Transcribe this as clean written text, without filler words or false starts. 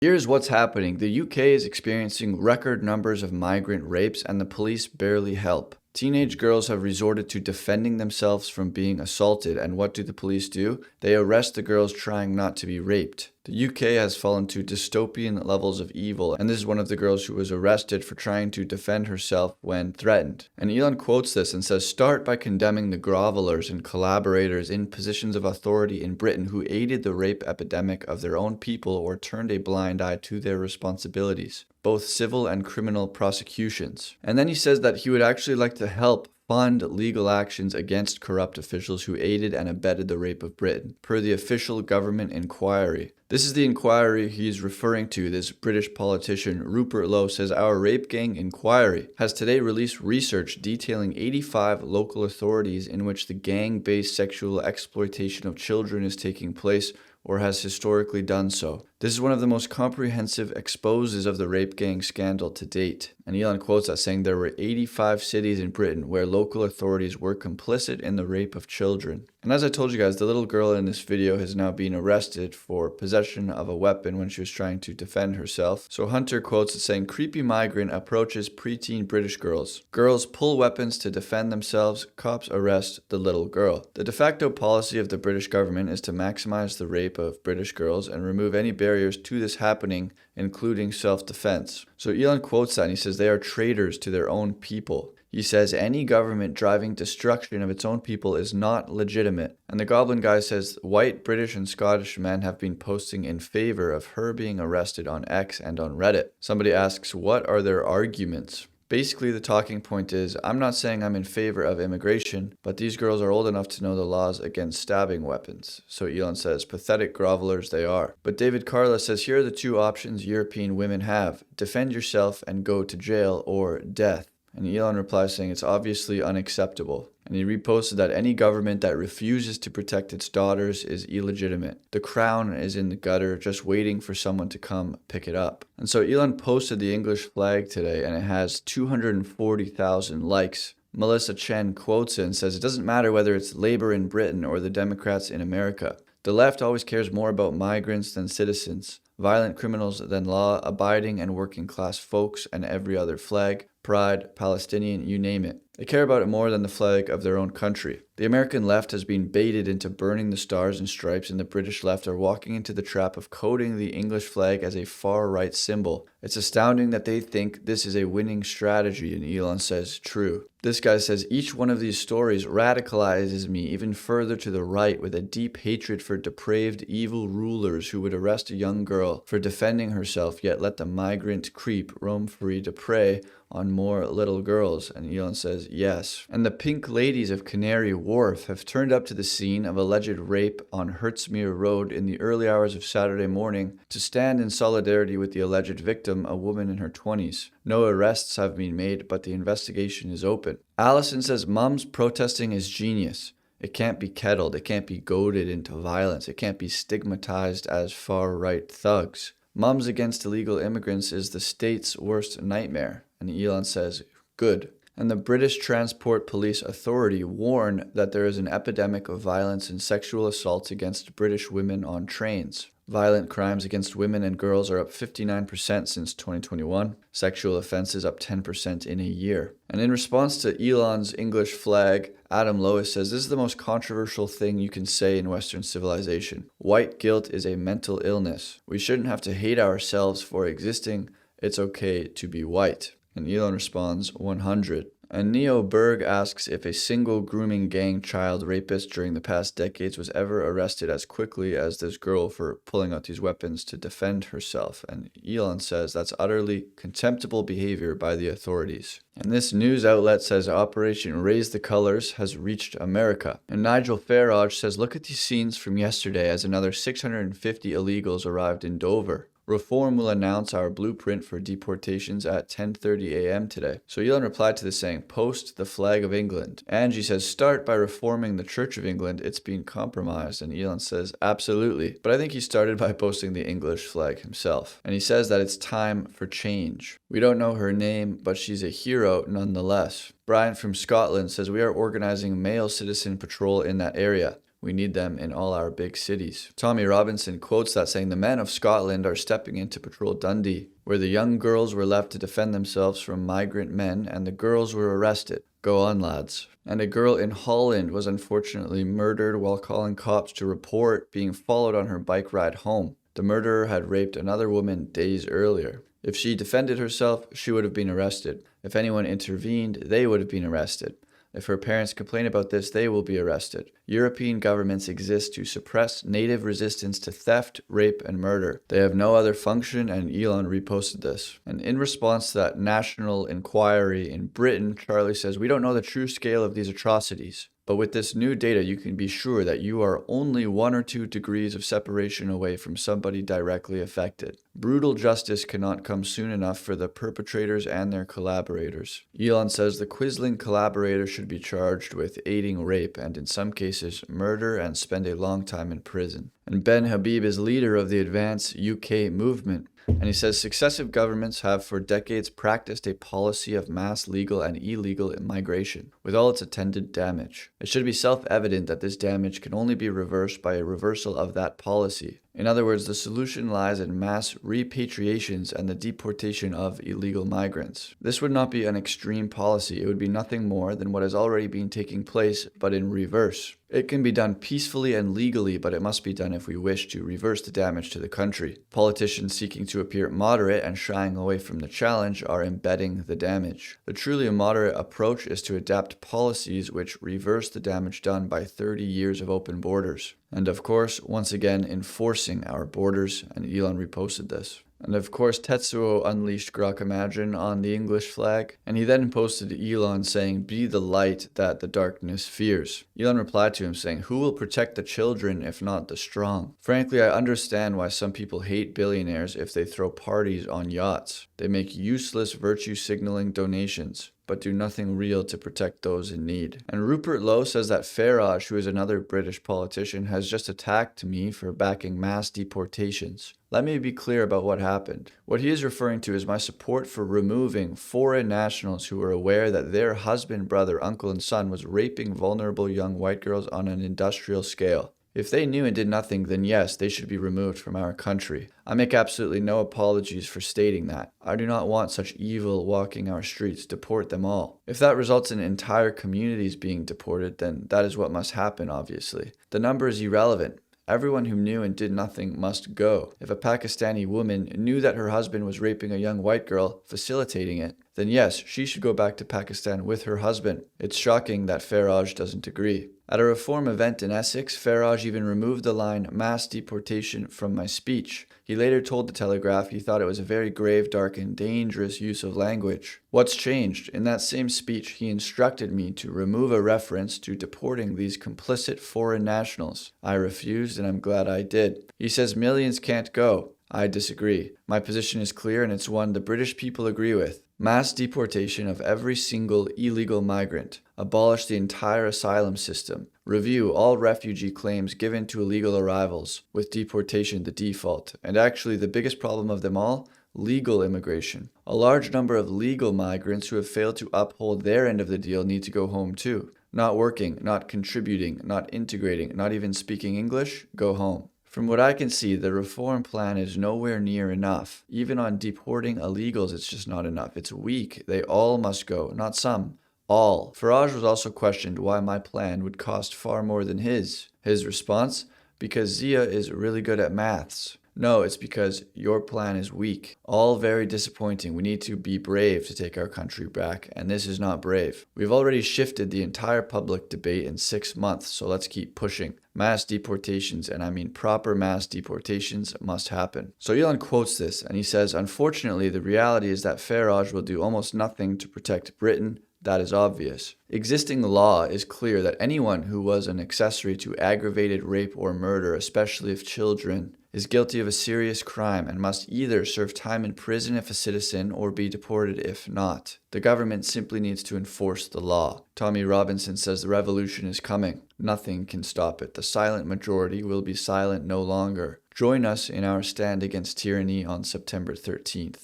Here's what's happening. The UK is experiencing record numbers of migrant rapes, and the police barely help. Teenage girls have resorted to defending themselves from being assaulted, and what do the police do? They arrest the girls trying not to be raped. The UK has fallen to dystopian levels of evil, and this is one of the girls who was arrested for trying to defend herself when threatened. And Elon quotes this and says, "Start by condemning the grovelers and collaborators in positions of authority in Britain who aided the rape epidemic of their own people or turned a blind eye to their responsibilities, both civil and criminal prosecutions." And then he says that he would actually like to help fund legal actions against corrupt officials who aided and abetted the rape of Britain, per the official government inquiry. This is the inquiry he's referring to. This British politician, Rupert Lowe, says our rape gang inquiry has today released research detailing 85 local authorities in which the gang-based sexual exploitation of children is taking place or has historically done so. This is one of the most comprehensive exposes of the rape gang scandal to date. And Elon quotes that saying there were 85 cities in Britain where local authorities were complicit in the rape of children. And as I told you guys, the little girl in this video has now been arrested for possession of a weapon when she was trying to defend herself. So Hunter quotes it saying, "Creepy migrant approaches preteen British girls. Girls pull weapons to defend themselves. Cops arrest the little girl." The de facto policy of the British government is to maximize the rape of British girls and remove any barriers to this happening, including self-defense. So Elon quotes that and he says they are traitors to their own people. He says any government driving destruction of its own people is not legitimate. And the Goblin guy says white, British, and Scottish men have been posting in favor of her being arrested on X and on Reddit. Somebody asks, what are their arguments? Basically, the talking point is, I'm not saying I'm in favor of immigration, but these girls are old enough to know the laws against stabbing weapons. So Elon says, pathetic grovelers they are. But David Carla says, here are the two options European women have. Defend yourself and go to jail, or death. And Elon replies saying it's obviously unacceptable. And he reposted that any government that refuses to protect its daughters is illegitimate. The crown is in the gutter, just waiting for someone to come pick it up. And so Elon posted the English flag today, and it has 240,000 likes. Melissa Chen quotes it and says, it doesn't matter whether it's Labour in Britain or the Democrats in America. The left always cares more about migrants than citizens, violent criminals than law-abiding and working-class folks, and every other flag, pride, Palestinian, you name it. They care about it more than the flag of their own country. The American left has been baited into burning the stars and stripes, and the British left are walking into the trap of coding the English flag as a far-right symbol. It's astounding that they think this is a winning strategy, and Elon says, true. This guy says, each one of these stories radicalizes me even further to the right with a deep hatred for depraved, evil rulers who would arrest a young girl for defending herself, yet let the migrant creep roam free to prey on more little girls. And Elon says, yes. And the pink ladies of Canary Wharf have turned up to the scene of alleged rape on Hertzmere Road in the early hours of Saturday morning to stand in solidarity with the alleged victim, a woman in her 20s. No arrests have been made, but the investigation is open. Allison says, Mom's protesting is genius. It can't be kettled. It can't be goaded into violence. It can't be stigmatized as far-right thugs. Mums against illegal immigrants is the state's worst nightmare. And Elon says, good. And the British Transport Police Authority warn that there is an epidemic of violence and sexual assaults against British women on trains. Violent crimes against women and girls are up 59% since 2021. Sexual offenses up 10% in a year. And in response to Elon's English flag, Adam Lois says, this is the most controversial thing you can say in Western civilization. White guilt is a mental illness. We shouldn't have to hate ourselves for existing. It's okay to be white. And Elon responds, 100. And Neo Berg asks if a single grooming gang child rapist during the past decades was ever arrested as quickly as this girl for pulling out these weapons to defend herself. And Elon says that's utterly contemptible behavior by the authorities. And this news outlet says Operation Raise the Colors has reached America. And Nigel Farage says, look at these scenes from yesterday as another 650 illegals arrived in Dover. Reform will announce our blueprint for deportations at 10:30 a.m. today. So Elon replied to this saying, post the flag of England. Angie says, start by reforming the Church of England. It's been compromised. And Elon says, absolutely. But I think he started by posting the English flag himself. And he says that it's time for change. We don't know her name, but she's a hero nonetheless. Brian from Scotland says, we are organizing male citizen patrol in that area. We need them in all our big cities. Tommy Robinson quotes that saying, "The men of Scotland are stepping into Patrol Dundee, where the young girls were left to defend themselves from migrant men and the girls were arrested. Go on, lads." And a girl in Holland was unfortunately murdered while calling cops to report being followed on her bike ride home. The murderer had raped another woman days earlier. If she defended herself, she would have been arrested. If anyone intervened, they would have been arrested. If her parents complain about this, they will be arrested. European governments exist to suppress native resistance to theft, rape, and murder. They have no other function, and Elon reposted this. And in response to that national inquiry in Britain, Charlie says, "We don't know the true scale of these atrocities. But with this new data, you can be sure that you are only 1 or 2 degrees of separation away from somebody directly affected. Brutal justice cannot come soon enough for the perpetrators and their collaborators." Elon says the Quisling collaborators should be charged with aiding rape and, in some cases, murder and spend a long time in prison. And Ben Habib is leader of the Advance UK movement. And he says successive governments have for decades practiced a policy of mass legal and illegal immigration, with all its attendant damage. It should be self-evident that this damage can only be reversed by a reversal of that policy. In other words, the solution lies in mass repatriations and the deportation of illegal migrants. This would not be an extreme policy. It would be nothing more than what has already been taking place, but in reverse. It can be done peacefully and legally, but it must be done if we wish to reverse the damage to the country. Politicians seeking to appear moderate and shying away from the challenge are embedding the damage. The truly moderate approach is to adapt policies which reverse the damage done by 30 years of open borders. And of course, once again, enforcing our borders, and Elon reposted this. And of course, Tetsuo unleashed Grok Imagine on the English flag, and he then posted Elon saying, "Be the light that the darkness fears." Elon replied to him saying, "Who will protect the children if not the strong?" Frankly, I understand why some people hate billionaires if they throw parties on yachts. They make useless virtue signaling donations, but do nothing real to protect those in need. And Rupert Lowe says that Farage, who is another British politician, has just attacked me for backing mass deportations. Let me be clear about what happened. What he is referring to is my support for removing foreign nationals who were aware that their husband, brother, uncle, and son was raping vulnerable young white girls on an industrial scale. If they knew and did nothing, then yes, they should be removed from our country. I make absolutely no apologies for stating that. I do not want such evil walking our streets. Deport them all. If that results in entire communities being deported, then that is what must happen, obviously. The number is irrelevant. Everyone who knew and did nothing must go. If a Pakistani woman knew that her husband was raping a young white girl, facilitating it, then yes, she should go back to Pakistan with her husband. It's shocking that Farage doesn't agree. At a reform event in Essex, Farage even removed the line "mass deportation" from my speech. He later told The Telegraph he thought it was a very grave, dark, and dangerous use of language. What's changed? In that same speech, he instructed me to remove a reference to deporting these complicit foreign nationals. I refused, and I'm glad I did. He says millions can't go. I disagree. My position is clear, and it's one the British people agree with. Mass deportation of every single illegal migrant. Abolish the entire asylum system. Review all refugee claims given to illegal arrivals, with deportation the default. And actually, the biggest problem of them all, legal immigration. A large number of legal migrants who have failed to uphold their end of the deal need to go home too. Not working, not contributing, not integrating, not even speaking English, go home. From what I can see, the reform plan is nowhere near enough. Even on deporting illegals, it's just not enough. It's weak. They all must go, not some. All. Farage was also questioned why my plan would cost far more than his. His response? Because Zia is really good at maths. No, it's because your plan is weak. All very disappointing. We need to be brave to take our country back, and this is not brave. We've already shifted the entire public debate in 6 months, so let's keep pushing. Mass deportations, and I mean proper mass deportations, must happen. So Elon quotes this, and he says, "Unfortunately, the reality is that Farage will do almost nothing to protect Britain. That is obvious. Existing law is clear that anyone who was an accessory to aggravated rape or murder, especially of children, is guilty of a serious crime and must either serve time in prison if a citizen or be deported if not. The government simply needs to enforce the law." Tommy Robinson says the revolution is coming. Nothing can stop it. The silent majority will be silent no longer. Join us in our stand against tyranny on September 13th.